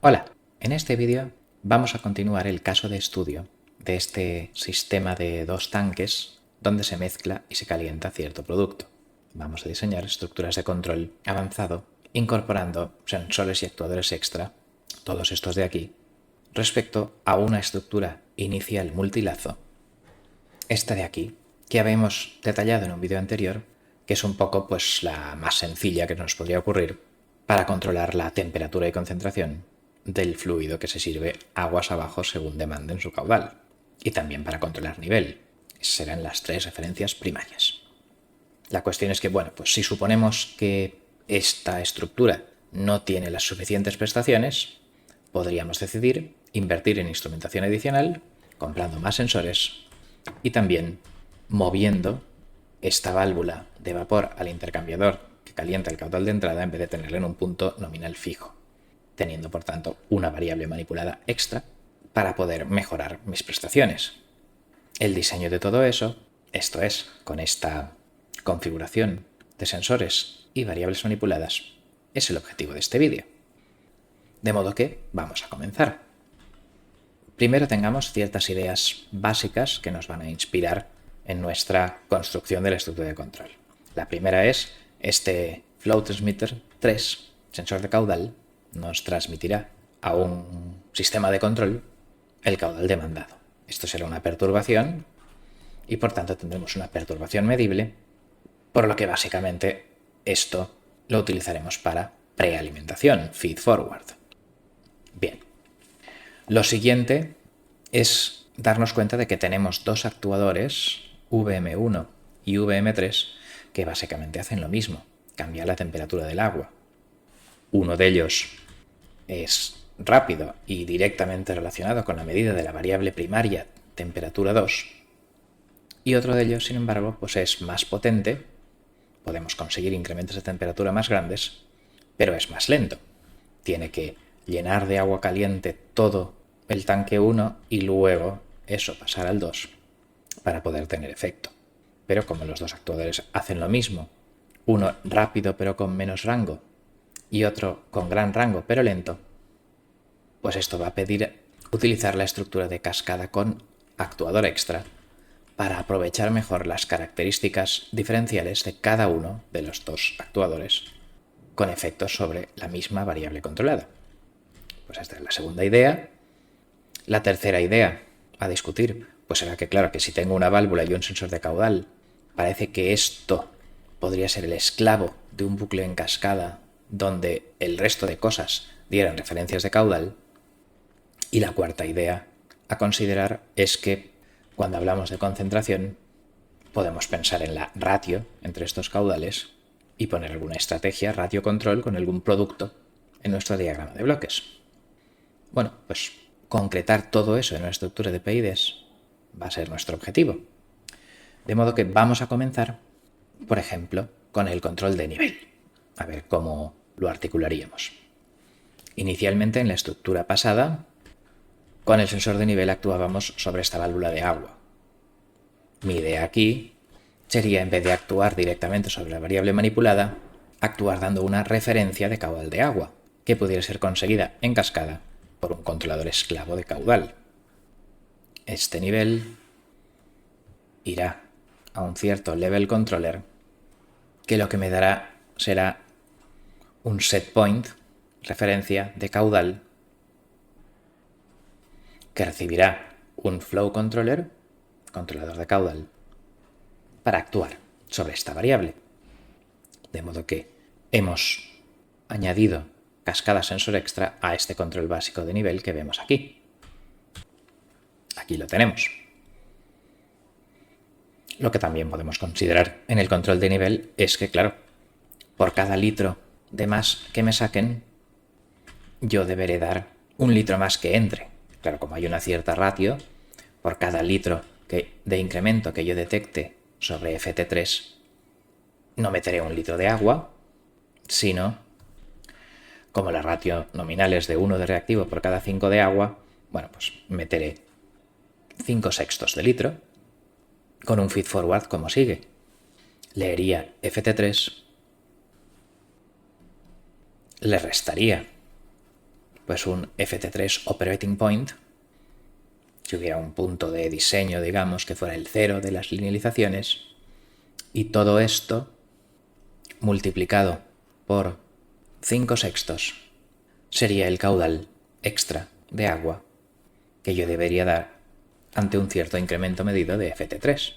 Hola, en este vídeo vamos a continuar el caso de estudio de este sistema de dos tanques donde se mezcla y se calienta cierto producto. Vamos a diseñar estructuras de control avanzado incorporando sensores y actuadores extra, todos estos de aquí, respecto a una estructura inicial multilazo, esta de aquí, que habíamos detallado en un vídeo anterior, que es un poco pues la más sencilla que nos podría ocurrir para controlar la temperatura y concentración del fluido que se sirve aguas abajo según demande en su caudal, y también para controlar nivel. Esas serán las tres referencias primarias. La cuestión es que, bueno, pues si suponemos que esta estructura no tiene las suficientes prestaciones, podríamos decidir invertir en instrumentación adicional, comprando más sensores y también moviendo esta válvula de vapor al intercambiador que calienta el caudal de entrada en vez de tenerlo en un punto nominal fijo, teniendo por tanto una variable manipulada extra para poder mejorar mis prestaciones. El diseño de todo eso, esto es, con esta configuración de sensores y variables manipuladas, es el objetivo de este vídeo. De modo que vamos a comenzar. Primero tengamos ciertas ideas básicas que nos van a inspirar en nuestra construcción de la estructura de control. La primera es este Flow Transmitter 3, sensor de caudal, nos transmitirá a un sistema de control el caudal demandado. Esto será una perturbación y por tanto tendremos una perturbación medible, por lo que básicamente esto lo utilizaremos para prealimentación, feed forward. Bien, lo siguiente es darnos cuenta de que tenemos dos actuadores, VM1 y VM3, que básicamente hacen lo mismo, cambiar la temperatura del agua. Uno de ellos es rápido y directamente relacionado con la medida de la variable primaria temperatura 2, y otro de ellos, sin embargo, pues es más potente, podemos conseguir incrementos de temperatura más grandes, pero es más lento. Tiene que llenar de agua caliente todo el tanque 1 y luego eso pasar al 2 para poder tener efecto. Pero como los dos actuadores hacen lo mismo, uno rápido pero con menos rango y otro con gran rango pero lento, pues esto va a pedir utilizar la estructura de cascada con actuador extra para aprovechar mejor las características diferenciales de cada uno de los dos actuadores con efectos sobre la misma variable controlada. Pues esta es la segunda idea. La tercera idea a discutir pues será que, claro, que si tengo una válvula y un sensor de caudal, parece que esto podría ser el esclavo de un bucle en cascada donde el resto de cosas dieran referencias de caudal. Y la cuarta idea a considerar es que cuando hablamos de concentración podemos pensar en la ratio entre estos caudales y poner alguna estrategia ratio control con algún producto en nuestro diagrama de bloques. Bueno, pues concretar todo eso en una estructura de PIDs va a ser nuestro objetivo. De modo que vamos a comenzar, por ejemplo, con el control de nivel. A ver cómo lo articularíamos. Inicialmente en la estructura pasada, con el sensor de nivel actuábamos sobre esta válvula de agua. Mi idea aquí sería, en vez de actuar directamente sobre la variable manipulada, actuar dando una referencia de caudal de agua, que pudiera ser conseguida en cascada por un controlador esclavo de caudal. Este nivel irá a un cierto level controller que lo que me dará será un set point, referencia de caudal, que recibirá un flow controller, controlador de caudal, para actuar sobre esta variable. De modo que hemos añadido cascada sensor extra a este control básico de nivel que vemos aquí. Aquí lo tenemos. Lo que también podemos considerar en el control de nivel es que, claro, por cada litro de más que me saquen, yo deberé dar un litro más que entre. Claro, como hay una cierta ratio, por cada litro de incremento que yo detecte sobre FT3, no meteré un litro de agua, sino, como la ratio nominal es de 1 de reactivo por cada 5 de agua, bueno, pues meteré 5/6 de litro con un feed forward como sigue. Leería FT3, le restaría pues un FT3 operating point, si hubiera un punto de diseño, digamos, que fuera el cero de las linealizaciones, y todo esto multiplicado por 5/6 sería el caudal extra de agua que yo debería dar ante un cierto incremento medido de FT3.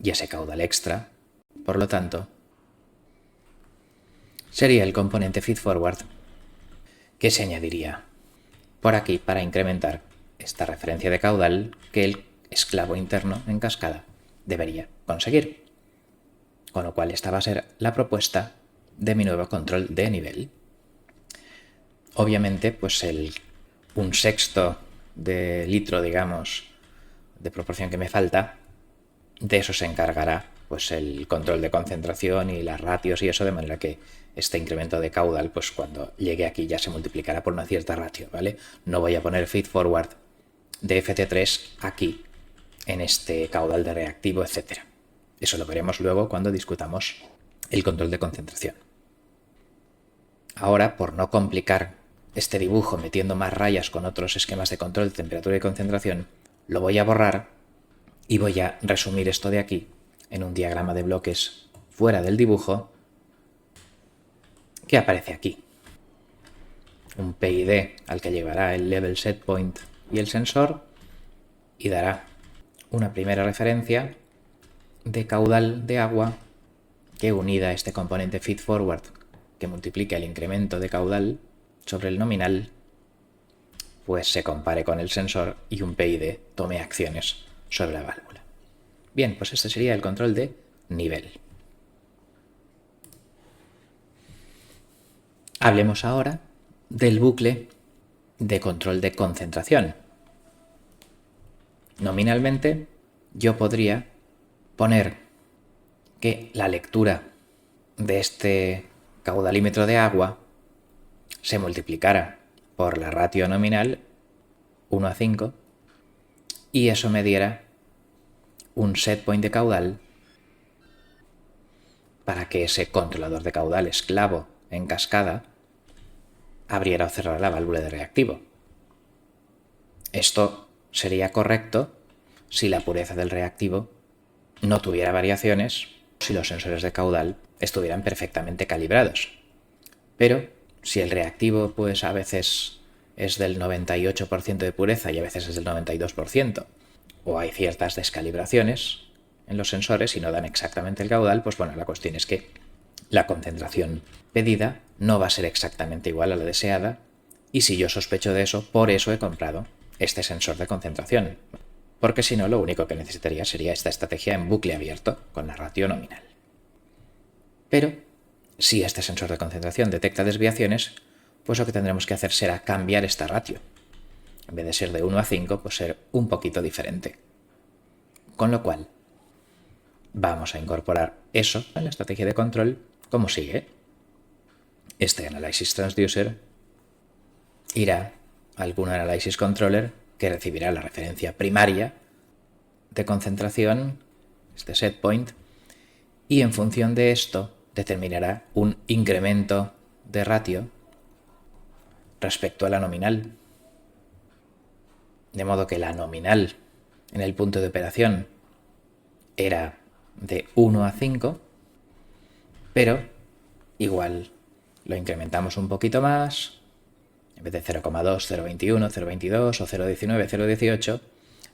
Y ese caudal extra, por lo tanto, sería el componente feedforward que se añadiría por aquí para incrementar esta referencia de caudal que el esclavo interno en cascada debería conseguir. Con lo cual esta va a ser la propuesta de mi nuevo control de nivel. Obviamente, pues un sexto de litro, digamos, de proporción que me falta, de eso se encargará pues el control de concentración y las ratios y eso, de manera que este incremento de caudal, pues cuando llegue aquí ya se multiplicará por una cierta ratio, ¿vale? No voy a poner feed forward de FT3 aquí, en este caudal de reactivo, etcétera. Eso lo veremos luego cuando discutamos el control de concentración. Ahora, por no complicar este dibujo metiendo más rayas con otros esquemas de control de temperatura y concentración, lo voy a borrar y voy a resumir esto de aquí en un diagrama de bloques fuera del dibujo que aparece aquí. Un PID al que llevará el level set point y el sensor y dará una primera referencia de caudal de agua que, unida a este componente feed forward que multiplica el incremento de caudal sobre el nominal, pues se compare con el sensor y un PID tome acciones sobre la válvula. Bien, pues este sería el control de nivel. Hablemos ahora del bucle de control de concentración. Nominalmente, yo podría poner que la lectura de este caudalímetro de agua se multiplicara por la ratio nominal 1:5 y eso me diera un set point de caudal para que ese controlador de caudal esclavo en cascada abriera o cerrara la válvula de reactivo. Esto sería correcto si la pureza del reactivo no tuviera variaciones, si los sensores de caudal estuvieran perfectamente calibrados. Pero si el reactivo pues a veces es del 98% de pureza y a veces es del 92%, o hay ciertas descalibraciones en los sensores y no dan exactamente el caudal, pues bueno, la cuestión es que la concentración pedida no va a ser exactamente igual a la deseada, y si yo sospecho de eso, por eso he comprado este sensor de concentración, porque si no, lo único que necesitaría sería esta estrategia en bucle abierto con la ratio nominal. Pero si este sensor de concentración detecta desviaciones, pues lo que tendremos que hacer será cambiar esta ratio. En vez de ser de 1:5, pues ser un poquito diferente. Con lo cual, vamos a incorporar eso en la estrategia de control como sigue. Este Analysis Transducer irá a algún Analysis Controller que recibirá la referencia primaria de concentración, este set point, y en función de esto determinará un incremento de ratio respecto a la nominal. De modo que la nominal en el punto de operación era de 1:5, pero igual lo incrementamos un poquito más, en vez de 0,2, 0,21, 0,22 o 0,19, 0,18,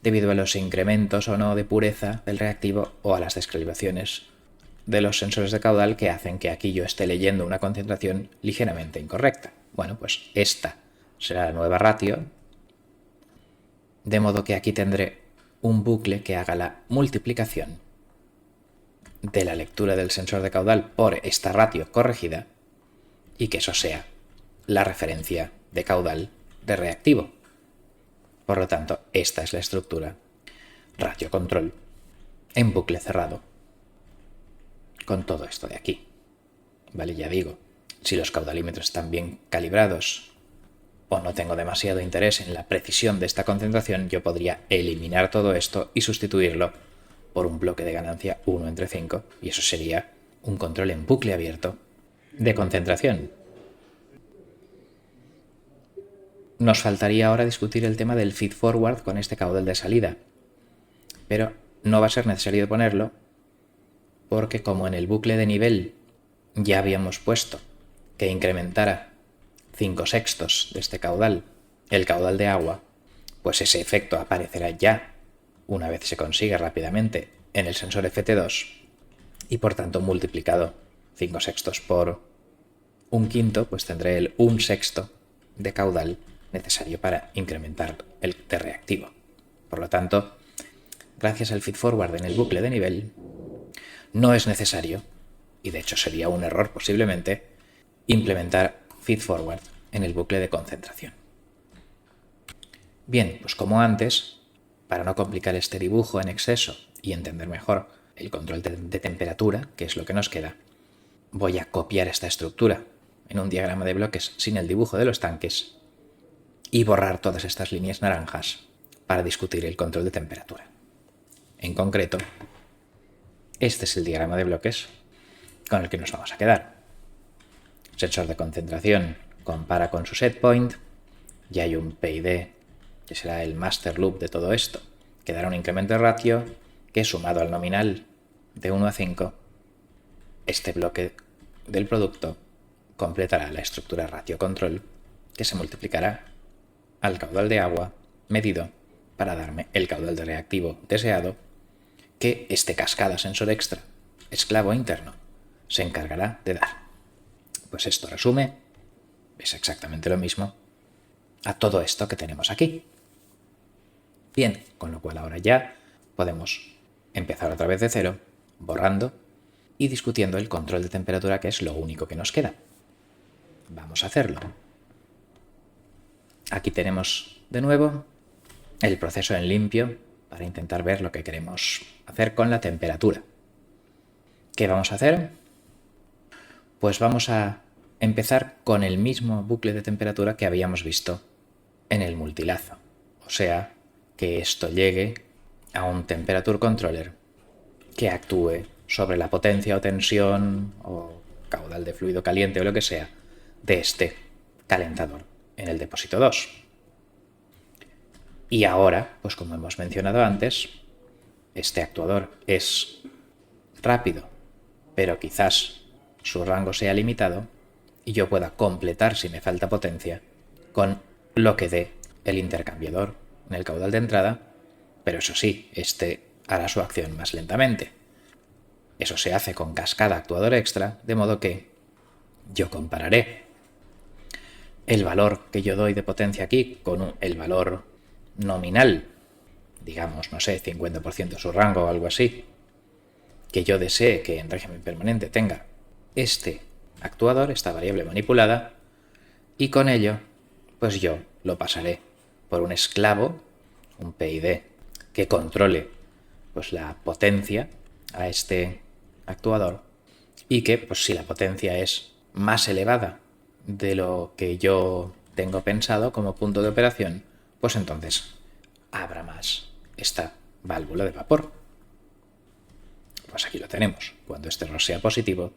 debido a los incrementos o no de pureza del reactivo o a las descalibraciones de los sensores de caudal que hacen que aquí yo esté leyendo una concentración ligeramente incorrecta. Bueno, pues esta será la nueva ratio, de modo que aquí tendré un bucle que haga la multiplicación de la lectura del sensor de caudal por esta ratio corregida y que eso sea la referencia de caudal de reactivo. Por lo tanto, esta es la estructura ratio control en bucle cerrado con todo esto de aquí. Vale, ya digo, si los caudalímetros están bien calibrados o no tengo demasiado interés en la precisión de esta concentración, yo podría eliminar todo esto y sustituirlo por un bloque de ganancia 1/5, y eso sería un control en bucle abierto de concentración. Nos faltaría ahora discutir el tema del feed forward con este caudal de salida, pero no va a ser necesario ponerlo porque como en el bucle de nivel ya habíamos puesto que incrementara 5/6 de este caudal, el caudal de agua, pues ese efecto aparecerá ya una vez se consiga rápidamente en el sensor FT2 y por tanto multiplicado 5/6 por 1/5, pues tendré el 1/6 de caudal necesario para incrementar el de reactivo. Por lo tanto, gracias al feed forward en el bucle de nivel, no es necesario, y de hecho sería un error posiblemente, implementar feed forward en el bucle de concentración. Bien, pues como antes, para no complicar este dibujo en exceso y entender mejor el control de temperatura, que es lo que nos queda, voy a copiar esta estructura en un diagrama de bloques sin el dibujo de los tanques y borrar todas estas líneas naranjas para discutir el control de temperatura. En concreto, este es el diagrama de bloques con el que nos vamos a quedar. Sensor de concentración compara con su setpoint y hay un PID que será el master loop de todo esto, que dará un incremento de ratio que sumado al nominal de 1 a 5, este bloque del producto completará la estructura ratio control que se multiplicará al caudal de agua medido para darme el caudal de reactivo deseado que este cascada sensor extra, esclavo interno, se encargará de dar. Pues esto resume, es exactamente lo mismo a todo esto que tenemos aquí. Bien, con lo cual ahora ya podemos empezar otra vez de cero, borrando y discutiendo el control de temperatura, que es lo único que nos queda. Vamos a hacerlo. Aquí tenemos de nuevo el proceso en limpio para intentar ver lo que queremos hacer con la temperatura. ¿Qué vamos a hacer? Pues vamos a empezar con el mismo bucle de temperatura que habíamos visto en el multilazo. O sea, que esto llegue a un temperature controller que actúe sobre la potencia o tensión o caudal de fluido caliente o lo que sea de este calentador en el depósito 2. Y ahora, pues como hemos mencionado antes, este actuador es rápido, pero quizás su rango sea limitado y yo pueda completar, si me falta potencia, con lo que dé el intercambiador en el caudal de entrada, pero eso sí, este hará su acción más lentamente. Eso se hace con cascada actuador extra, de modo que yo compararé el valor que yo doy de potencia aquí con el valor nominal, digamos, no sé, 50% su rango o algo así, que yo desee que en régimen permanente tenga este actuador, esta variable manipulada, y con ello, pues yo lo pasaré por un esclavo, un PID, que controle pues la potencia a este actuador y que, pues si la potencia es más elevada de lo que yo tengo pensado como punto de operación, pues entonces abra más esta válvula de vapor. Pues aquí lo tenemos. Cuando este error sea positivo,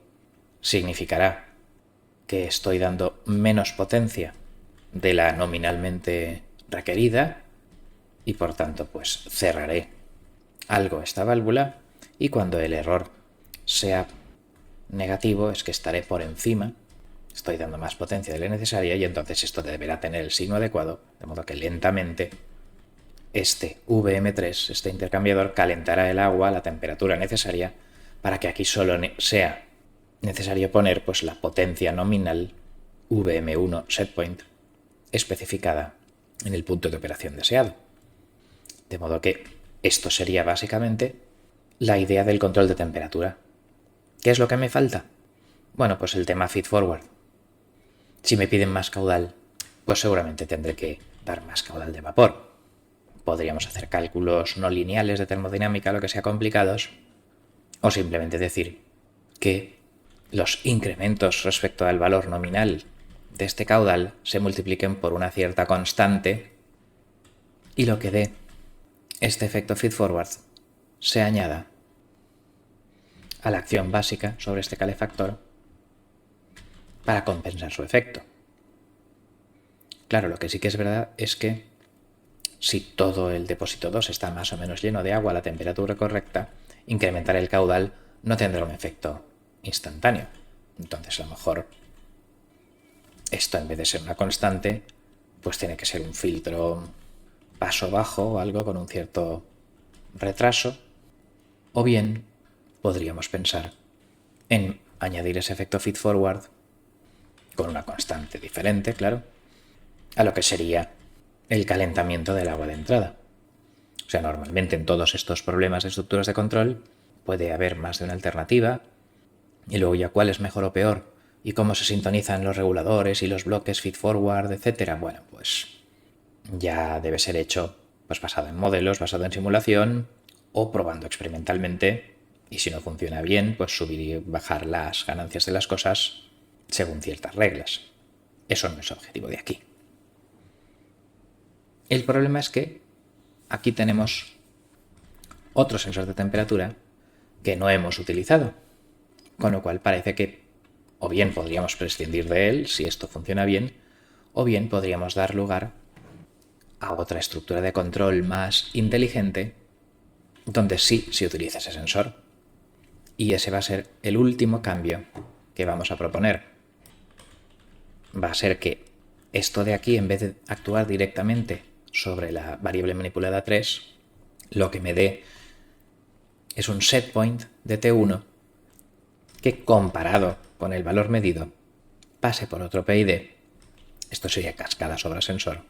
significará que estoy dando menos potencia de la nominalmente requerida y por tanto pues cerraré algo esta válvula, y cuando el error sea negativo es que estaré por encima, estoy dando más potencia de la necesaria y entonces esto deberá tener el signo adecuado, de modo que lentamente este VM3, este intercambiador, calentará el agua a la temperatura necesaria para que aquí solo sea necesario poner pues la potencia nominal VM1 setpoint especificada en el punto de operación deseado. De modo que esto sería básicamente la idea del control de temperatura. ¿Qué es lo que me falta? Bueno, pues el tema feed forward. Si me piden más caudal, pues seguramente tendré que dar más caudal de vapor. Podríamos hacer cálculos no lineales de termodinámica, lo que sea complicados, o simplemente decir que los incrementos respecto al valor nominal de este caudal se multipliquen por una cierta constante y lo que dé este efecto feed forward se añada a la acción básica sobre este calefactor para compensar su efecto. Claro, lo que sí que es verdad es que si todo el depósito 2 está más o menos lleno de agua a la temperatura correcta, incrementar el caudal no tendrá un efecto instantáneo. Entonces, a lo mejor esto, en vez de ser una constante, pues tiene que ser un filtro paso bajo o algo con un cierto retraso. O bien podríamos pensar en añadir ese efecto feed forward con una constante diferente, claro, a lo que sería el calentamiento del agua de entrada. O sea, normalmente en todos estos problemas de estructuras de control puede haber más de una alternativa, y luego ya cuál es mejor o peor y cómo se sintonizan los reguladores y los bloques feed forward, etcétera. Bueno, pues ya debe ser hecho pues basado en modelos, basado en simulación o probando experimentalmente, y si no funciona bien, pues subir y bajar las ganancias de las cosas según ciertas reglas. Eso no es objetivo de aquí. El problema es que aquí tenemos otro sensor de temperatura que no hemos utilizado, con lo cual parece que o bien podríamos prescindir de él si esto funciona bien, o bien podríamos dar lugar a otra estructura de control más inteligente donde sí se utiliza ese sensor. Y ese va a ser el último cambio que vamos a proponer. Va a ser que esto de aquí, en vez de actuar directamente sobre la variable manipulada 3, lo que me dé es un set point de T1 que, comparado con el valor medido, pase por otro PID, esto sería cascada sobre sensor,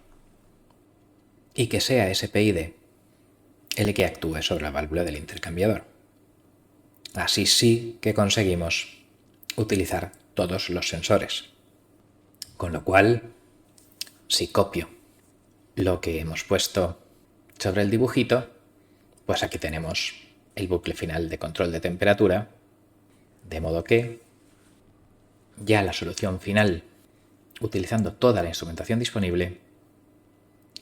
y que sea ese PID el que actúe sobre la válvula del intercambiador. Así sí que conseguimos utilizar todos los sensores. Con lo cual, si copio lo que hemos puesto sobre el dibujito, pues aquí tenemos el bucle final de control de temperatura, de modo que ya la solución final, utilizando toda la instrumentación disponible,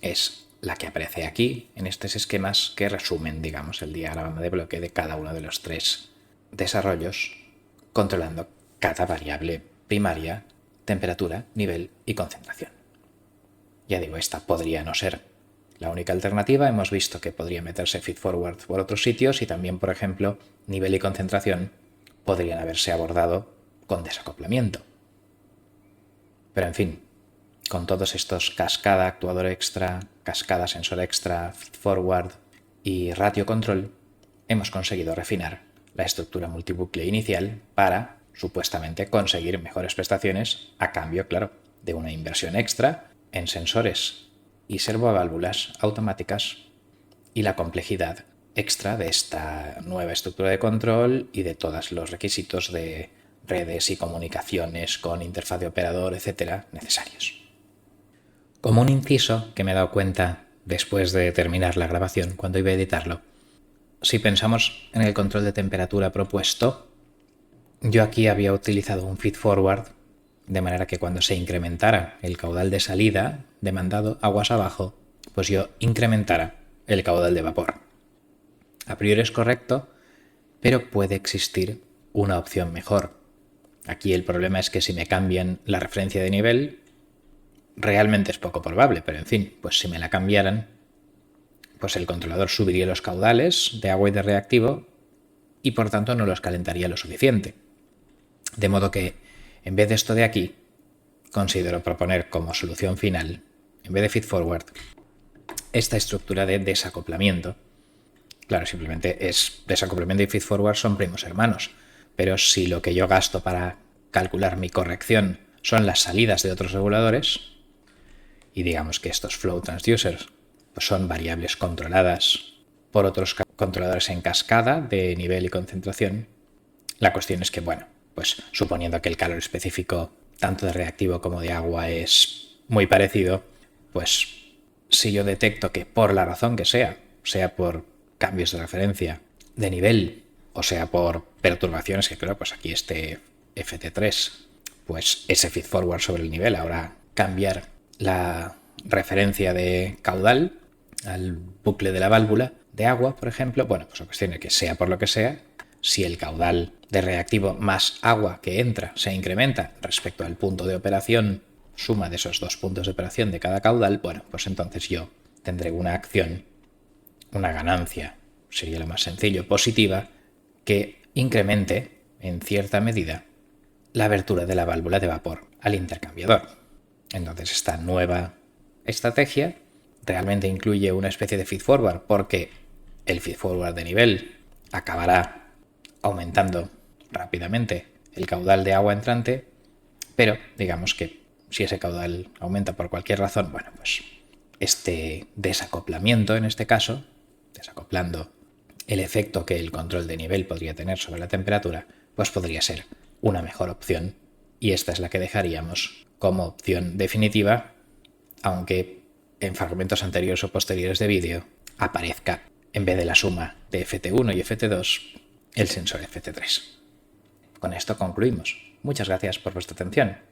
es la que aparece aquí en estos esquemas que resumen, digamos, el diagrama de bloque de cada uno de los tres desarrollos, controlando cada variable primaria, temperatura, nivel y concentración. Ya digo, esta podría no ser la única alternativa. Hemos visto que podría meterse feed forward por otros sitios y también, por ejemplo, nivel y concentración podrían haberse abordado con desacoplamiento. Pero en fin, con todos estos cascada, actuador extra, cascada, sensor extra, feed forward y ratio control, hemos conseguido refinar la estructura multibucle inicial para, supuestamente, conseguir mejores prestaciones a cambio, claro, de una inversión extra en sensores y servoválvulas automáticas y la complejidad extra de esta nueva estructura de control y de todos los requisitos de redes y comunicaciones con interfaz de operador, etcétera, necesarios. Como un inciso que me he dado cuenta después de terminar la grabación, cuando iba a editarlo, si pensamos en el control de temperatura propuesto, yo aquí había utilizado un feed forward de manera que cuando se incrementara el caudal de salida demandado aguas abajo, pues yo incrementara el caudal de vapor. A priori es correcto, pero puede existir una opción mejor. Aquí el problema es que si me cambian la referencia de nivel, realmente es poco probable, pero en fin, pues si me la cambiaran, pues el controlador subiría los caudales de agua y de reactivo y por tanto no los calentaría lo suficiente. De modo que, en vez de esto de aquí, considero proponer como solución final, en vez de feed forward, esta estructura de desacoplamiento. Claro, simplemente es desacoplamiento y feed forward son primos hermanos, pero si lo que yo gasto para calcular mi corrección son las salidas de otros reguladores, y digamos que estos flow transducers pues son variables controladas por otros controladores en cascada de nivel y concentración, la cuestión es que, bueno, pues suponiendo que el calor específico tanto de reactivo como de agua es muy parecido, pues si yo detecto que por la razón que sea por cambios de referencia de nivel o sea por perturbaciones, que creo pues aquí este FT3, pues ese feed forward sobre el nivel, ahora cambiar la referencia de caudal al bucle de la válvula de agua, por ejemplo, bueno, pues la cuestión es que sea por lo que sea, si el caudal de reactivo más agua que entra se incrementa respecto al punto de operación suma de esos dos puntos de operación de cada caudal, bueno, pues entonces yo tendré una acción, una ganancia, sería lo más sencillo, positiva, que incremente en cierta medida la abertura de la válvula de vapor al intercambiador. Entonces esta nueva estrategia realmente incluye una especie de feedforward, porque el feedforward de nivel acabará aumentando rápidamente el caudal de agua entrante, pero digamos que si ese caudal aumenta por cualquier razón, bueno, pues este desacoplamiento, en este caso, desacoplando el efecto que el control de nivel podría tener sobre la temperatura, pues podría ser una mejor opción, y esta es la que dejaríamos como opción definitiva, aunque en fragmentos anteriores o posteriores de vídeo aparezca, en vez de la suma de FT1 y FT2, el sensor FT3. Con esto concluimos. Muchas gracias por vuestra atención.